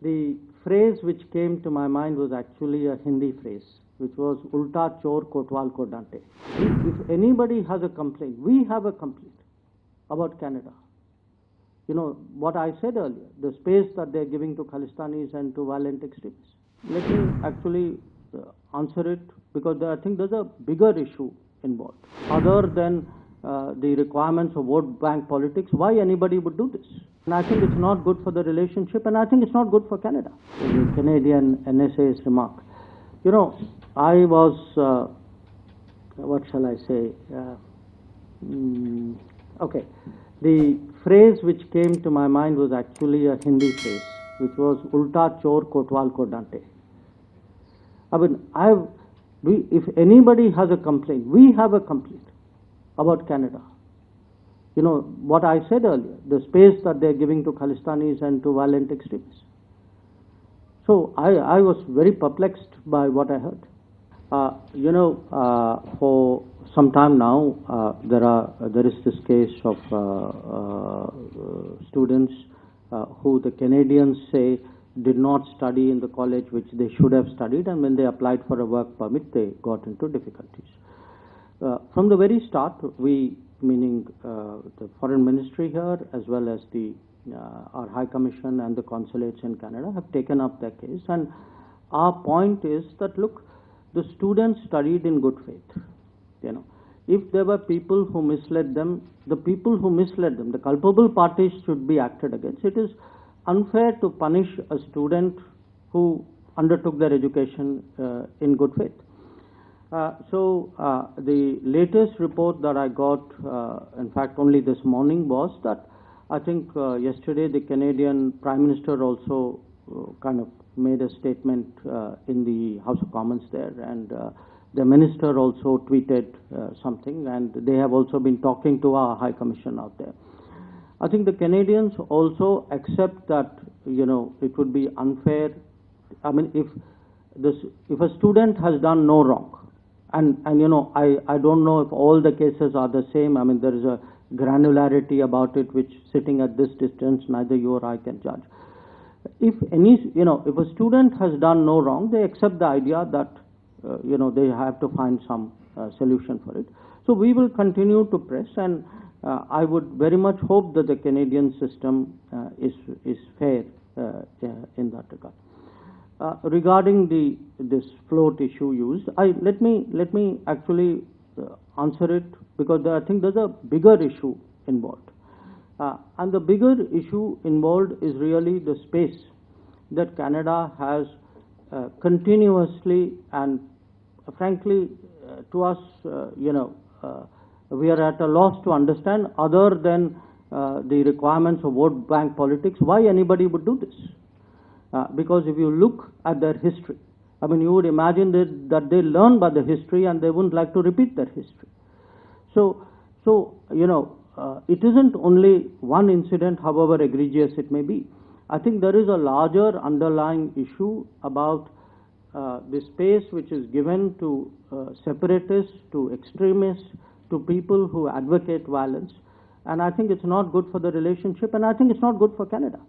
The phrase which came to my mind was actually a Hindi phrase, which was Ulta Chor Kotwal ko daante. If anybody has a complaint, we have a complaint about Canada. You know, what I said earlier, the space that they're giving to Khalistanis and to violent extremists. Let me actually answer it, because I think there's a bigger issue involved. Other than the requirements of vote bank politics, why anybody would do this? And I think it's not good for the relationship, and I think it's not good for Canada. The Canadian NSA's remark. You know, I was, what shall I say? Okay. The phrase which came to my mind was actually a Hindi phrase, which was Ulta Chor Kotwal ko daante. I mean, if anybody has a complaint, we have a complaint about Canada. You know, what I said earlier, the space that they're giving to Khalistanis and to violent extremists. So I was very perplexed by what I heard. For some time now, there is this case of students who the Canadians say did not study in the college which they should have studied, and when they applied for a work permit, they got into difficulties. From the very start, we, meaning the Foreign Ministry here, as well as our High Commission and the consulates in Canada, have taken up their case. And our point is that, look, the students studied in good faith. You know, if there were people who misled them, the culpable parties should be acted against. It is unfair to punish a student who undertook their education in good faith. The latest report that I got, in fact only this morning, was that I think yesterday the Canadian Prime Minister also kind of made a statement in the House of Commons there, and the Minister also tweeted something, and they have also been talking to our High Commission out there. I think the Canadians also accept that, you know, it would be unfair. I mean, if a student has done no wrong, and you know, I don't know if all the cases are the same. I mean, there is a granularity about it which, sitting at this distance, neither you or I can judge. If a student has done no wrong, they accept the idea that they have to find some solution for it. So we will continue to press, and I would very much hope that the Canadian system is fair in that regard. Regarding this float issue used, let me actually answer it, because I think there's a bigger issue involved. And the bigger issue involved is really the space that Canada has continuously, and frankly, to us, we are at a loss to understand, other than the requirements of vote bank politics, why anybody would do this. Because if you look at their history, I mean, you would imagine that they learn by the history and they wouldn't like to repeat their history. So it isn't only one incident, however egregious it may be. I think there is a larger underlying issue about the space which is given to separatists, to extremists, to people who advocate violence. And I think it's not good for the relationship, and I think it's not good for Canada.